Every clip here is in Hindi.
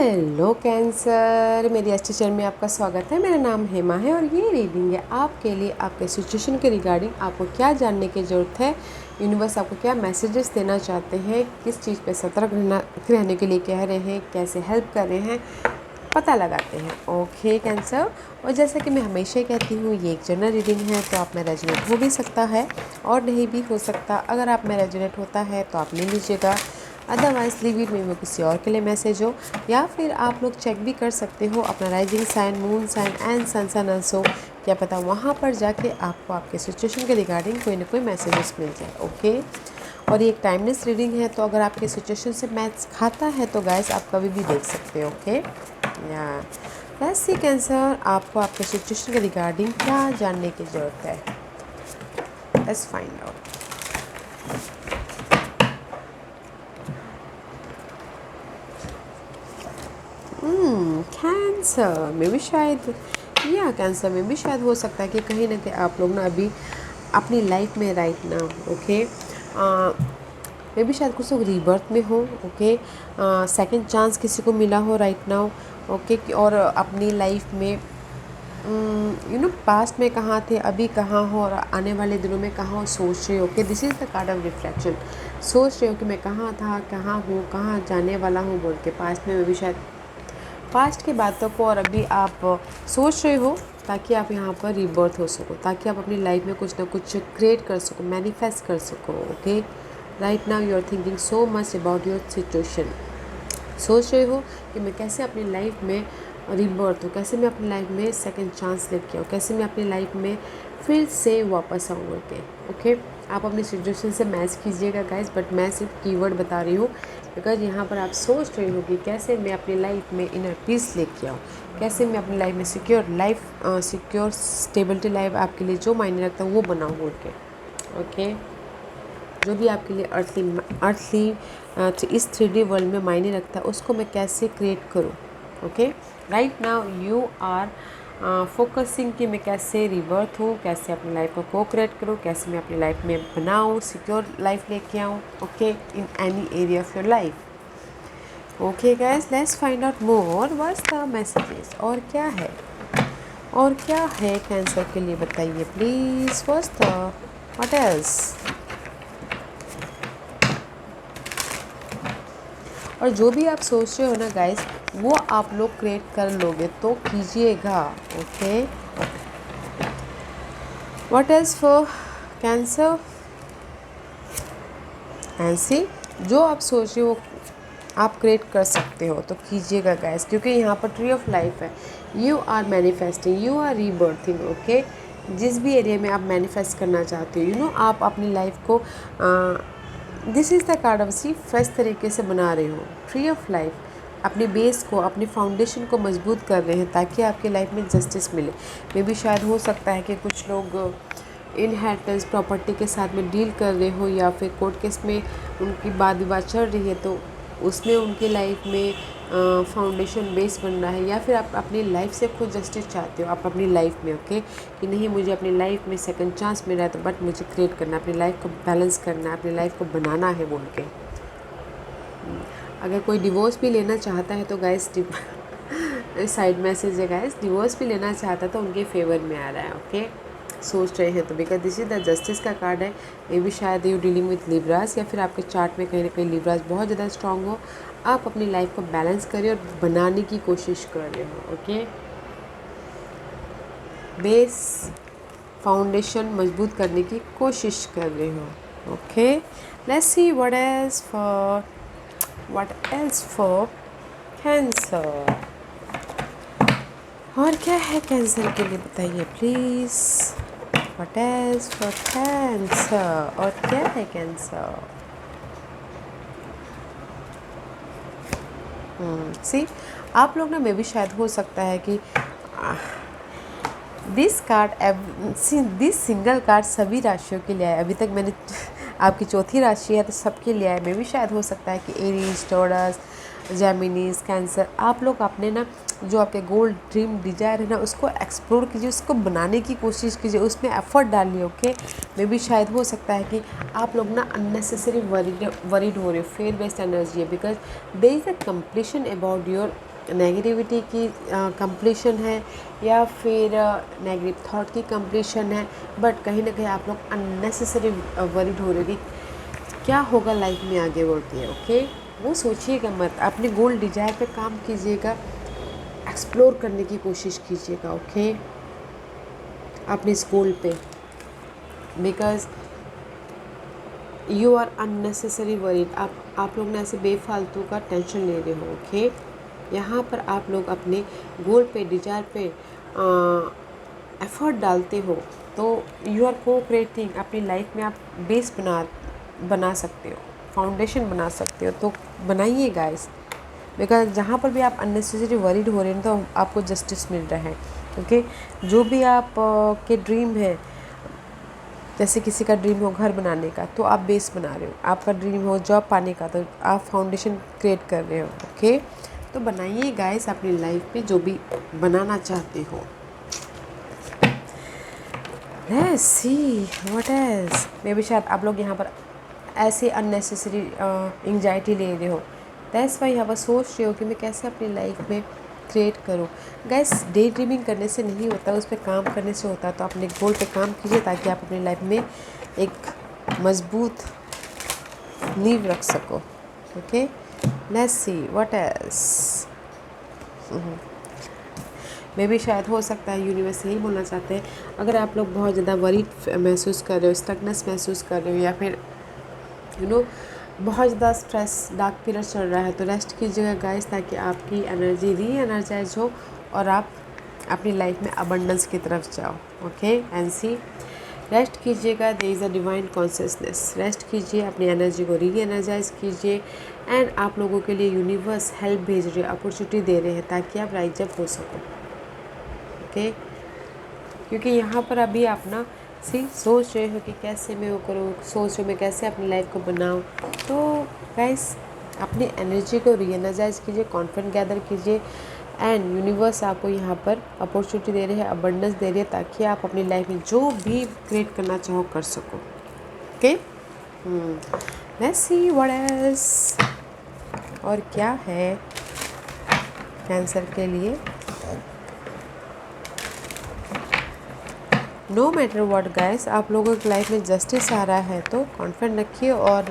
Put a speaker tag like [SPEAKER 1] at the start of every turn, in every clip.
[SPEAKER 1] हेलो कैंसर, मेरी अच्छी चैनल में आपका स्वागत है। मेरा नाम हेमा है और ये रीडिंग है आपके लिए। आपके सिचुएशन के रिगार्डिंग आपको क्या जानने की ज़रूरत है, यूनिवर्स आपको क्या मैसेजेस देना चाहते हैं, किस चीज़ पे सतर्क रहने के लिए कह रहे हैं, कैसे हेल्प कर रहे हैं, पता लगाते हैं। ओके कैंसर, और जैसा कि मैं हमेशा ही कहती हूँ, ये एक जनरल रीडिंग है, तो आप में रेजोनेट हो भी सकता है और नहीं भी हो सकता। अगर आप में रेजोनेट होता है तो आप ले लीजिएगा, अदरवाइज लीव इट में वो किसी और के लिए मैसेज हो। या फिर आप लोग चेक भी कर सकते हो अपना rising sign, moon sign and sun sign also. क्या पता वहाँ पर जाके आपको आपके सिचुएशन के रिगार्डिंग कोई ना कोई मैसेजेस मिल जाए। ओके, और ये एक टाइमलेस रीडिंग है, तो अगर आपके सिचुएशन से मैच खाता है तो गाइस आप कभी भी देख सकते हो। ओके, या लेट्स सी कैंसर, आपको आपके सिचुएशन के रिगार्डिंग क्या जानने की ज़रूरत है। Let's find out. कैंसर में भी शायद, या कैंसर में भी शायद हो सकता है कि कहीं ना कहीं आप लोग ना अभी अपनी लाइफ में राइट ना, ओके, मे भी शायद कुछ लोग रीबर्थ में हो। ओके, सेकंड चांस किसी को मिला हो राइट नाउ। ओके, और अपनी लाइफ में पास्ट में कहाँ थे, अभी कहाँ हो और आने वाले दिनों में कहाँ हो, सोच रहे हो। Okay, this is the card of reflection. सोच रहे हो कि मैं कहाँ था, कहाँ हूँ, कहाँ जाने वाला हूँ बोल के। पास्ट में भी शायद पास्ट की बातों को और अभी आप सोच रहे हो, ताकि आप यहाँ पर रीबर्थ हो सको, ताकि आप अपनी लाइफ में कुछ ना कुछ क्रिएट कर सको, मैनिफेस्ट कर सको। Okay, right now you are thinking so much about your situation. सोच रहे हो कि मैं कैसे अपनी लाइफ में रीबर्थ हूँ, कैसे मैं अपनी लाइफ में सेकंड चांस लेके आऊँ, कैसे मैं अपनी लाइफ में फिर से वापस आऊँ बोल के। ओके, आप अपनी सिचुएशन से मैच कीजिएगा गाइस, बट मैं सिर्फ कीवर्ड बता रही हूँ, बिकॉज यहाँ पर आप सोच रहे हो कि कैसे मैं अपनी लाइफ में इनर पीस लेके आऊँ, कैसे मैं अपनी लाइफ में सिक्योर स्टेबिलिटी लाइफ आपके लिए जो मायने रखता है वो बनाऊँ बोल के। ओके, जो भी आपके लिए अर्थली इस 3D वर्ल्ड में मायने रखता है, उसको मैं कैसे क्रिएट करूँ। Okay, right now you are focusing कि मैं कैसे रिबर्थ हूँ, कैसे अपनी लाइफ को को क्रिएट करूँ, कैसे मैं अपनी लाइफ में बनाऊँ, सिक्योर लाइफ लेके आऊँ। Okay, in any area of your life. Okay guys, let's find out more what's the messages. और क्या है, और क्या है कैंसर के लिए बताइए प्लीज़। First what else. और जो भी आप सोच रहे हो ना गाइस, वो आप लोग क्रिएट कर लोगे तो कीजिएगा। Okay, what else for cancer. ऐसे जो आप सोच रहे हो आप क्रिएट कर सकते हो तो कीजिएगा गाइस, क्योंकि यहाँ पर ट्री ऑफ लाइफ है। You are manifesting, you are rebirthing. Okay, जिस भी एरिया में आप मैनिफेस्ट करना चाहते हो, आप अपनी लाइफ को this is the card of see fresh तरीके से बना रहे हो। ट्री ऑफ लाइफ अपनी बेस को, अपनी फाउंडेशन को मजबूत कर रहे हैं, ताकि आपकी लाइफ में जस्टिस मिले। मे भी शायद हो सकता है कि कुछ लोग इनहेरिटेंस प्रॉपर्टी के साथ में डील कर रहे हो, या फिर कोर्ट केस में उनकी वाद विवाद चल रही है, तो उसमें उनकी लाइफ में फाउंडेशन बेस बन रहा है। या फिर आप अपनी लाइफ से खुद जस्टिस चाहते हो आप अपनी लाइफ में। ओके, कि नहीं, मुझे अपनी लाइफ में सेकंड चांस मिल रहा है, तो बट मुझे क्रिएट करना, अपनी लाइफ को बैलेंस करना है, अपनी लाइफ को बनाना है बोल के। अगर कोई डिवोर्स भी लेना चाहता है तो गाइस साइड मैसेज है गाइस, डिवोर्स भी लेना चाहता है तो उनके फेवर में आ रहा है। ओके, सोच रहे हैं तो, because this is the justice का कार्ड है। मे भी शायद यू डीलिंग विथ लिब्रास, या फिर आपके चार्ट में कहीं ना कहीं लिब्रास बहुत ज़्यादा स्ट्रांग हो। आप अपनी लाइफ को बैलेंस करिए और बनाने की कोशिश कर रहे हो। ओके, बेस फाउंडेशन मजबूत करने की कोशिश कर रहे हो। Okay, let's see what else for cancer. और क्या है कैंसर के लिए बताइए please. What else for cancer, और क्या है कैंसर। सी, आप लोग ना, मे भी शायद हो सकता है कि दिस सिंगल कार्ड सभी राशियों के लिए है। अभी तक मैंने आपकी चौथी राशि है तो सबके लिए है। मे भी शायद हो सकता है कि एरीज, टॉरस, जेमिनीज, कैंसर, आप लोग अपने ना जो आपके गोल, ड्रीम, डिजायर है ना, उसको एक्सप्लोर कीजिए, उसको बनाने की कोशिश कीजिए, उसमें एफर्ट डालिए। ओके, मे भी शायद हो सकता है कि आप लोग ना अननेसेसरी वरीड हो रहे हो, फेयर बेस्ड एनर्जी है, because there is a completion about your negativity की कंप्लीशन है या फिर नेगेटिव थॉट की कंप्लीशन है, बट कहीं ना कहीं आप लोग अननेसेसरी वरीड हो रहे हो कि क्या होगा लाइफ में आगे बढ़ के। ओके, वो सोचिएगा मत, अपने गोल डिजायर पे काम कीजिएगा, एक्सप्लोर करने की कोशिश कीजिएगा। ओके, अपने इस गोल पे, because you are unnecessary worried. आप लोग ना ऐसे बेफालतू का टेंशन ले रहे हो। ओके, यहाँ पर आप लोग अपने गोल पे, डिजायर पे एफर्ट डालते हो तो यू आर को क्रिएटिंग। अपनी लाइफ में आप बेस बना सकते हो, फाउंडेशन बना सकते हो, तो बनाइए गाइस। बिकॉज जहाँ पर भी आप अननेसेसरी वरीड हो रहे हैं तो आपको जस्टिस मिल रहा है। ओके, जो भी आप के ड्रीम है, जैसे किसी का ड्रीम हो घर बनाने का तो आप बेस बना रहे हो, आपका ड्रीम हो जॉब पाने का तो आप फाउंडेशन क्रिएट कर रहे हो। ओके, तो बनाइए गाइस अपनी लाइफ पे जो भी बनाना चाहते हो। Let's see what else. May be शायद आप लोग यहाँ पर ऐसे अननेसेसरी एंग्जाइटी ले रहे हो, दैट्स वाई यहाँ पर सोच रहे हो कि मैं कैसे अपनी लाइफ में क्रिएट करूँ। गाइस, डे ड्रीमिंग करने से नहीं होता, उस पर काम करने से होता है। तो अपने गोल पे काम कीजिए ताकि आप अपनी लाइफ में एक मजबूत नींव रख सको। Okay, let's see what else. मे भी शायद हो सकता है यूनिवर्स यही बोलना चाहते हैं, अगर आप लोग बहुत ज़्यादा वरीड महसूस कर रहे हो, स्टकनेस महसूस कर रहे हो, या फिर बहुत ज़्यादा स्ट्रेस, डार्क पीरियड चल रहा है, तो रेस्ट कीजिएगा गाइस ताकि आपकी एनर्जी री एनर्जाइज हो और आप अपनी लाइफ में अबंडेंस की तरफ जाओ। ओके, एंड सी, रेस्ट कीजिएगा, there is a divine consciousness. Rest कीजिए, अपनी एनर्जी को री एनर्जाइज कीजिए, एंड आप लोगों के लिए यूनिवर्स हेल्प भेज रहे हैं, अपॉर्चुनिटी दे रहे हैं ताकि आप राइज अप हो सको। ओके, क्योंकि यहाँ पर अभी आप ना सोच रहे हो कि कैसे मैं वो करूँ, सोच रहे हो मैं कैसे अपनी लाइफ को बनाऊँ। तो गाइस, अपनी एनर्जी को री एनर्जाइज कीजिए, कॉन्फिडेंस गैदर कीजिए, एंड यूनिवर्स आपको यहाँ पर अपॉर्चुनिटी दे रहे हैं, अबंडेंस दे रही है ताकि आप अपनी लाइफ में जो भी क्रिएट करना चाहो कर सको। Okay, let's see what else. और क्या है कैंसर के लिए? नो मैटर व्हाट गाइस, आप लोगों की लाइफ में जस्टिस आ रहा है तो कॉन्फिडेंट रखिए और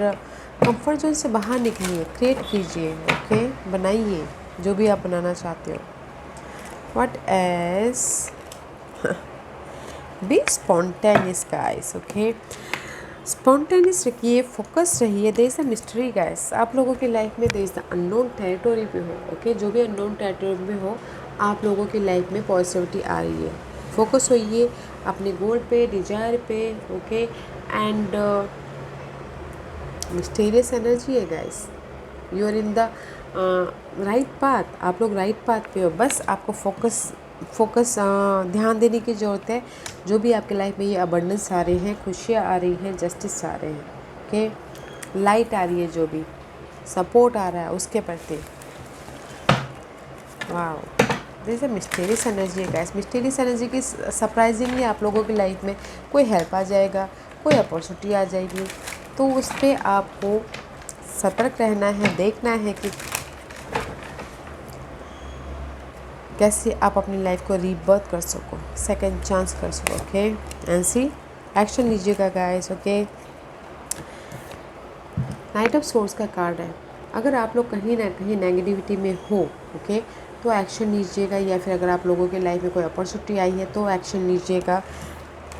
[SPEAKER 1] कंफर्ट जोन से बाहर निकलिए, क्रिएट कीजिए। ओके, बनाइए जो भी आप बनाना चाहते हो। What else? Be spontaneous guys. Okay, spontaneous रखिए, फोकस रहिए। There is a mystery guys, आप लोगों की लाइफ में there is the unknown territory पे हो। ओके, जो भी अननोन टेरिटोरी में हो, आप लोगों की लाइफ में पॉजिटिविटी आ रही है। फोकस होइए अपने गोल पे, डिजायर पे। ओके, एंड मिस्टीरियस एनर्जी है guys, you are in the right path. आप लोग राइट पाथ पे हो, बस आपको फोकस ध्यान देने की ज़रूरत है। जो भी आपके लाइफ में ये अबंडेंस आ रही है, खुशियाँ आ रही हैं, जस्टिस आ रहे हैं, ओके, लाइट आ रही है, जो भी सपोर्ट आ रहा है उसके प्रति। Wow, this is mysterious energy है गाइस। मिस्टीरियस एनर्जी की सरप्राइजिंगली आप लोगों की लाइफ में कोई हेल्प आ जाएगा, कोई अपॉर्चुनिटी आ जाएगी, तो उस पर आपको सतर्क रहना है, देखना है कि कैसे आप अपनी लाइफ को रीबर्थ कर सको, सेकंड चांस कर सको। ओके, एंड सी, एक्शन लीजिएगा guys. Okay, night of source का कार्ड है। अगर आप लोग कहीं ना कहीं नेगेटिविटी में हो, ओके, तो एक्शन लीजिएगा, या फिर अगर आप लोगों के लाइफ में कोई अपॉर्चुनिटी आई है तो एक्शन लीजिएगा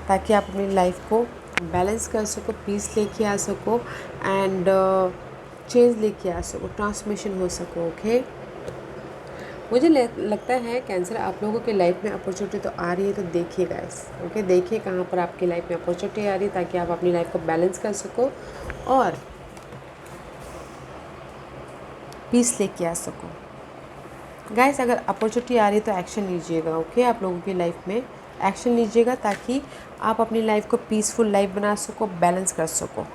[SPEAKER 1] ताकि आप अपनी लाइफ को बैलेंस कर सको, पीस लेके आ सको, एंड चेंज लेके आ सको, ट्रांसफॉर्मेशन हो सको। ओके, मुझे लगता है कैंसर, आप लोगों के लाइफ में अपॉर्चुनिटी तो आ रही है, तो देखिए गाइस। ओके, देखिए कहाँ पर आपकी लाइफ में अपॉर्चुनिटी आ रही है ताकि आप अपनी लाइफ को बैलेंस कर सको और पीस लेके आ सको। गाइस, अगर अपॉर्चुनिटी आ रही है तो एक्शन लीजिएगा। ओके, आप लोगों की लाइफ में एक्शन लीजिएगा ताकि आप अपनी लाइफ को पीसफुल लाइफ बना सको, बैलेंस कर सको।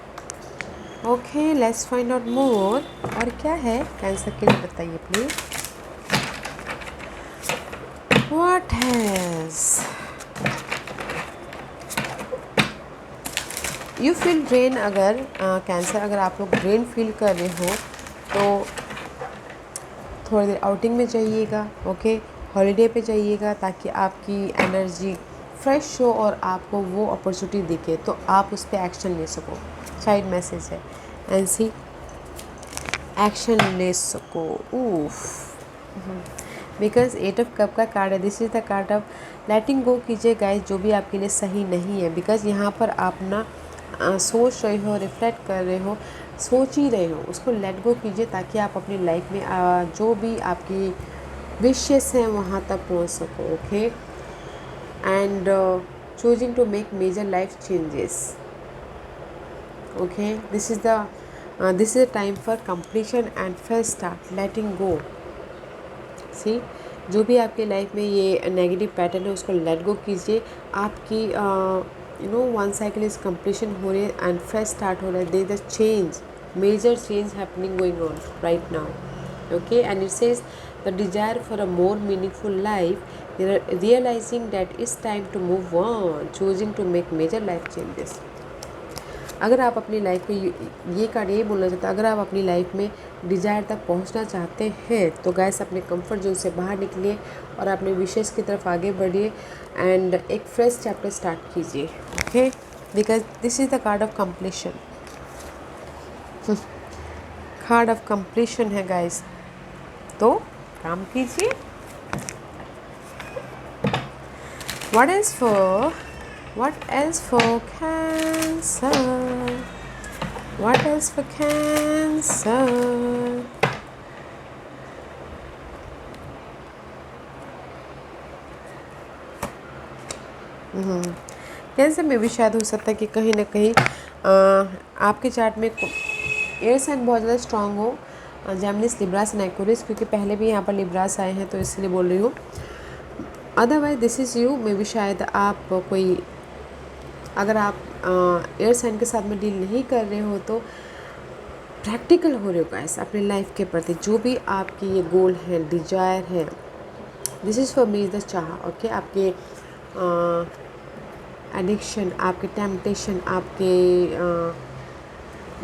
[SPEAKER 1] Okay, let's find out more. और क्या है कैंसर के लिए, बताइए please. What has you feel drain? अगर कैंसर, अगर आप लोग ड्रेन फील कर रहे हो तो थोड़ी देर आउटिंग में जाइएगा, ओके, हॉलीडे पे जाइएगा, ताकि आपकी एनर्जी फ्रेश हो और आपको वो अपॉर्चुनिटी दिखे तो आप उस पर एक्शन ले सको। साइड मैसेज है, ऐसी एक्शन ले सको। ऊफ, बिकॉज 8 ऑफ कप का कार्ड है, this is the card of letting go कीजिए गाइस जो भी आपके लिए सही नहीं है। बिकॉज यहाँ पर आप ना सोच रहे हो, रिफ्लेक्ट कर रहे हो, सोच ही रहे हो, उसको लेट गो कीजिए ताकि आप अपनी लाइफ में जो भी आपकी विशेस हैं वहाँ तक पहुँच सको। Okay, and choosing to make major life changes. Okay, this is the time for completion and first start letting go. See, जो भी आपके लाइफ में ये नेगेटिव पैटर्न है उसको लेट गो कीजिए। आपकी वन साइकिल इज कंप्लीशन हो रही है एंड फ्रेश स्टार्ट हो रहा है। There is a change, major change happening going on right now. Okay, and it says the desire for a more meaningful life, realising that it's time to move on, choosing to make major life changes. अगर आप अपनी लाइफ में ये कार्ड यही बोलना चाहता है, अगर आप अपनी लाइफ में डिज़ायर तक पहुंचना चाहते हैं तो गैस अपने कंफर्ट जोन से बाहर निकलिए और अपने विशेष की तरफ आगे बढ़िए एंड एक फ्रेश चैप्टर स्टार्ट कीजिए। Okay, because this is the card of completion. Card of completion है गाइस, तो काम कीजिए। What else for Cancer? What else for Cancer? Cancer में भी शायद हो सकता है कि कहीं ना कहीं आपके चार्ट में एयर साइन बहुत ज़्यादा स्ट्रांग हो, जेमिनिस, लिब्रास एंड एक्वेरियस, क्योंकि पहले भी यहाँ पर लिब्रास आए हैं तो इसलिए बोल रही हूँ। अदरवाइज दिस इज़ यू, मे भी शायद आप कोई, अगर आप एयर साइन के साथ में डील नहीं कर रहे हो तो प्रैक्टिकल हो रहे हो गाइस अपनी लाइफ के प्रति। जो भी आपकी ये गोल है, डिजायर है, this is for me the चाह। ओके, आपके एडिक्शन, आपके टेम्पटेशन, आपके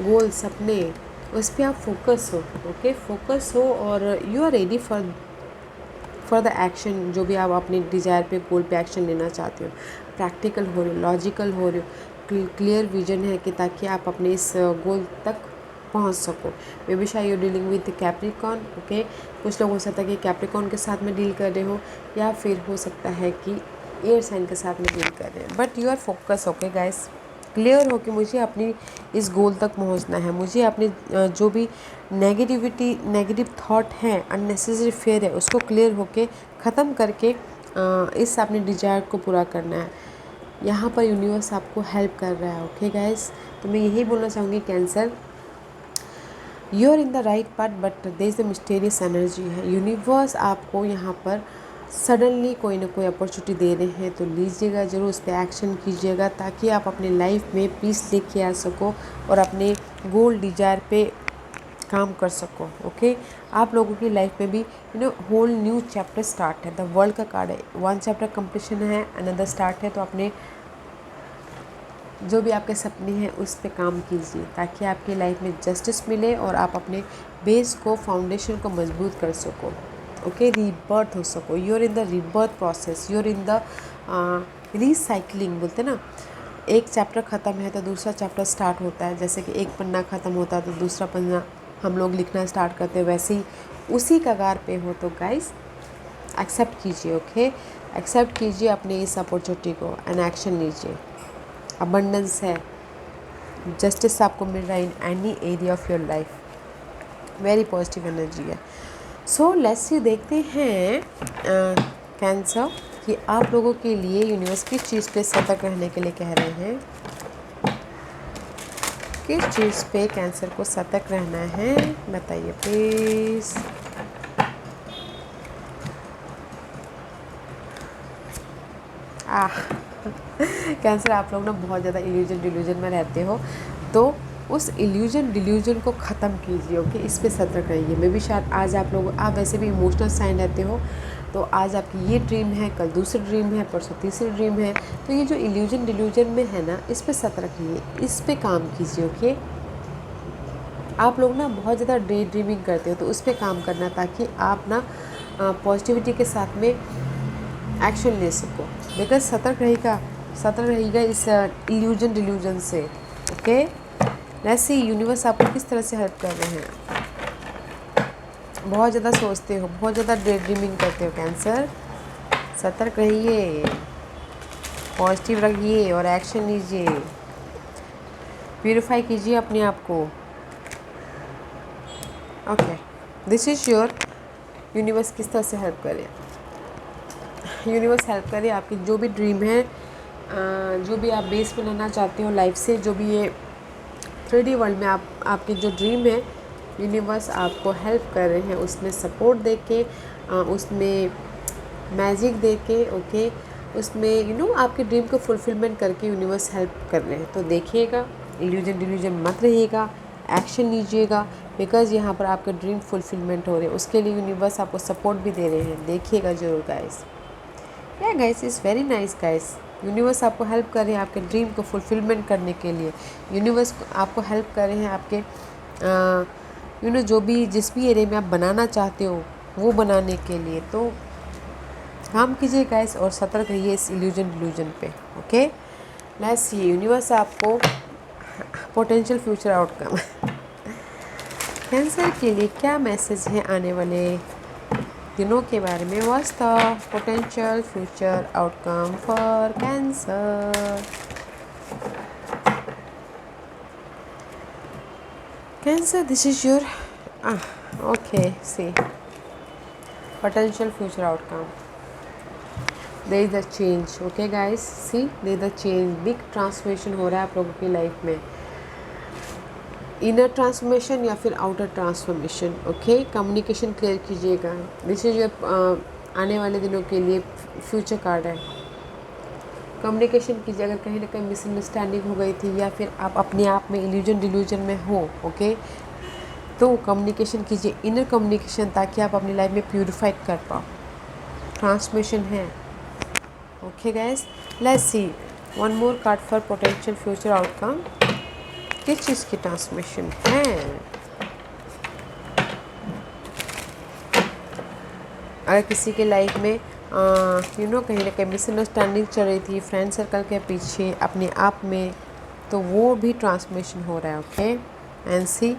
[SPEAKER 1] गोल, सपने, उस पर आप फोकस हो। ओके, फोकस हो और you are ready for the action. जो भी आप अपने डिज़ायर पे, गोल पे एक्शन लेना चाहते हो, प्रैक्टिकल हो रहे हो, लॉजिकल हो रहे हो, क्लियर विजन है कि ताकि आप अपने इस गोल तक पहुंच सको। मे बी शायद you dealing with Capricorn. Okay, कुछ लोग हो सकता है कि कैप्रिकॉर्न के साथ में डील कर रहे हो या फिर हो सकता है कि एयर साइन के साथ में डील कर रहे हैं, but you are focus. Okay guys, clear हो कि मुझे अपनी इस गोल तक पहुंचना है, मुझे अपनी जो भी नेगेटिव थॉट है, अननेसेसरी फेयर है, उसको क्लियर होके ख़त्म करके इस अपने डिजायर को पूरा करना है। यहाँ पर यूनिवर्स आपको हेल्प कर रहा है। ओके गाइस, तो मैं यही बोलना चाहूँगी Cancer, you are in the right part but there is a mysterious energy है। यूनिवर्स आपको यहाँ पर सडनली कोई ना कोई अपॉर्चुनिटी दे रहे हैं तो लीजिएगा ज़रूर, उस पर एक्शन कीजिएगा ताकि आप अपने लाइफ में पीस लेके आ सको और अपने गोल डिजायर पे काम कर सको। ओके, आप लोगों की लाइफ में भी होल न्यू चैप्टर स्टार्ट है। द वर्ल्ड का कार्ड है, वन चैप्टर कंप्लीशन है, अनदर स्टार्ट है। तो अपने जो भी आपके सपने हैं उस पे काम कीजिए ताकि आपकी लाइफ में जस्टिस मिले और आप अपने बेस को, फाउंडेशन को मजबूत कर सको। ओके, रीबर्थ हो सको। You are in the rebirth process, you are in the recycling, बोलते ना, एक चैप्टर ख़त्म है तो दूसरा चैप्टर स्टार्ट होता है। जैसे कि एक पन्ना ख़त्म होता है तो दूसरा पन्ना हम लोग लिखना स्टार्ट करते हैं, वैसे ही उसी कगार पे हो। तो गाइस एक्सेप्ट कीजिए। ओके, एक्सेप्ट कीजिए अपने इस अपॉर्चुनिटी को एंड एक्शन लीजिए। अबंडेंस है, जस्टिस आपको मिल रहा है in any area of your life, very positive energy है। सो लेट्स सी, देखते हैं कैंसर कि आप लोगों के लिए यूनिवर्स किस चीज़ पे सतर्क रहने के लिए कह रहे हैं, किस चीज़ पे कैंसर को सतर्क रहना है, बताइए प्लीज़। कैंसर, आप लोग ना बहुत ज़्यादा डिल्यूजन में रहते हो, तो उस डिल्यूजन को ख़त्म कीजिए। ओके, इस पे सतर्क रहिए। मे भी शायद आज आप वैसे भी इमोशनल साइन रहते हो, तो आज आपकी ये ड्रीम है, कल दूसरी ड्रीम है, परसों तीसरी ड्रीम है। तो ये जो डिल्यूजन में है ना, इस पे सतर्क रहिए, इस पे काम कीजिए। ओके, आप लोग ना बहुत ज़्यादा डे ड्रीमिंग करते हो, तो उस पर काम करना ताकि आप ना पॉजिटिविटी के साथ में एक्शन ले सको। बिकॉज सतर्क रहेगा इस इल्यूजन डिल्यूजन से। ओके, लेट्स सी यूनिवर्स आपको किस तरह से हेल्प कर रहे हैं। बहुत ज़्यादा सोचते हो, बहुत ज़्यादा डे ड्रीमिंग करते हो कैंसर, सतर्क रहिए, पॉजिटिव रहिए और एक्शन लीजिए, प्यूरिफाई कीजिए अपने आप को। Okay, this is your universe किस तरह से हेल्प करे। यूनिवर्स हेल्प करे आपकी जो भी ड्रीम है, जो भी आप बेस बनाना चाहते हो लाइफ से, जो भी ये 3D वर्ल्ड में आपकी जो ड्रीम है, यूनिवर्स आपको हेल्प कर रहे हैं उसमें सपोर्ट दे के, उसमें मैजिक दे के। ओके, उसमें आपके ड्रीम को फुलफिलमेंट करके यूनिवर्स हेल्प कर रहे हैं। तो देखिएगा, इल्यूजन डिल्यूजन मत रहिएगा, एक्शन लीजिएगा, बिकॉज यहाँ पर आपके ड्रीम फुलफिलमेंट हो रहे हैं। उसके लिए यूनिवर्स आपको सपोर्ट भी दे रहे हैं, देखिएगा ज़रूर गाइस। या guys, is very nice guys. Universe आपको हेल्प कर रहे हैं आपके ड्रीम को फुलफिलमेंट करने के लिए। यूनिवर्स आपको हेल्प कर रहे हैं आपके जो भी जिस भी एरिया में आप बनाना चाहते हो वो बनाने के लिए। तो काम कीजिए गाइस और सतर्क रहिए इस इल्यूजन डिल्यूजन पे। ओके, लेट्स सी यूनिवर्स आपको पोटेंशियल फ्यूचर आउटकम कैंसर के लिए क्या मैसेज है आने वाले दिनों के बारे में। What's the potential future outcome for Cancer. Cancer, this is your okay, see potential future outcome. There is a change. Okay guys, see there is a change, big transformation हो रहा है आप लोगों की लाइफ में, इनर ट्रांसफॉर्मेशन या फिर outer transformation. Okay, communication clear कीजिएगा। दिस इज योर आने वाले दिनों के लिए फ्यूचर कार्ड है। कम्युनिकेशन कीजिए, अगर कहीं ना कहीं मिसअंडरस्टैंडिंग हो गई थी या फिर आप अपने आप में इल्यूजन डिल्यूजन में हो, ओके, तो कम्युनिकेशन कीजिए, इनर कम्युनिकेशन, ताकि आप अपनी लाइफ में प्यूरिफाइड कर पाओ। ट्रांसफॉर्मेशन है। Okay guys, let's see one more card for potential future outcome. किस चीज़ की ट्रांसफॉर्मेशन है। अगर किसी के लाइफ में कहीं ना कहीं मिसअंडरस्टैंडिंग चल रही थी फ्रेंड सर्कल के पीछे, अपने आप में, तो वो भी ट्रांसफॉर्मेशन हो रहा है। ओके, एंड सी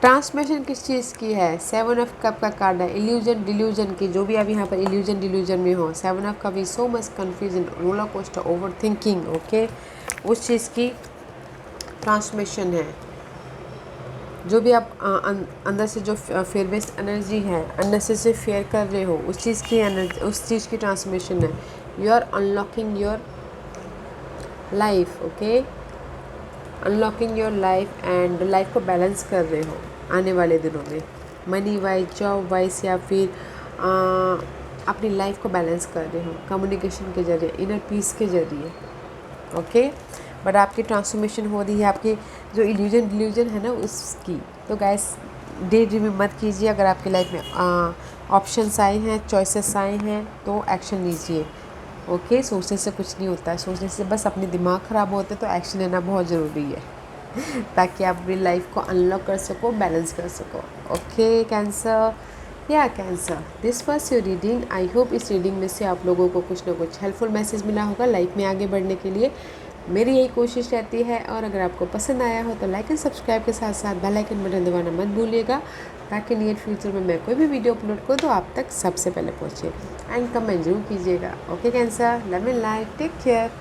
[SPEAKER 1] ट्रांसफॉर्मेशन किस चीज़ की है। 7 ऑफ कप का कार्ड है, इल्यूजन डिल्यूजन की, जो भी आप यहाँ पर इल्यूजन डिल्यूजन में हो। 7 of cup is so much confusion, roller coaster, over thinking. Okay, उस चीज़ की ट्रांसफॉर्मेशन है। जो भी आप अंदर से जो फेयर बेस्ड एनर्जी है, अंदर से फेयर कर रहे हो, उस चीज़ की एनर्जी, उस चीज़ की ट्रांसफॉर्मेशन है। You are unlocking your life. Okay, unlocking your life and life को बैलेंस कर रहे हो आने वाले दिनों में, मनी वाइज, जॉब वाइज, या फिर अपनी लाइफ को बैलेंस कर रहे हो कम्युनिकेशन के जरिए, इनर पीस के जरिए। ओके, बट आपकी ट्रांसफॉर्मेशन हो रही है आपकी जो इल्यूजन डिल्यूजन है ना उसकी। तो गाइस, डे ड्रीमिंग मत कीजिए। अगर आपकी लाइफ में ऑप्शंस आए हैं, चॉइसेस आए हैं, तो एक्शन लीजिए। ओके, सोचने से कुछ नहीं होता है, सोचने से बस अपने दिमाग ख़राब होते, तो एक्शन लेना बहुत ज़रूरी है ताकि आप अपनी लाइफ को अनलॉक कर सको, बैलेंस कर सको। ओके कैंसर, या cancer, this was your reading. I hope इस रीडिंग में से आप लोगों को कुछ ना कुछ हेल्पफुल मैसेज मिला होगा लाइफ में आगे बढ़ने के लिए। मेरी यही कोशिश रहती है। और अगर आपको पसंद आया हो तो लाइक एंड सब्सक्राइब के साथ साथ बेल आइकन बटन दबाना मत भूलिएगा, ताकि नियर फ्यूचर में मैं कोई भी वीडियो अपलोड करूँ तो आप तक सबसे पहले पहुँचे। एंड कमेंट जरूर कीजिएगा। Okay Cancer, love and life, take care.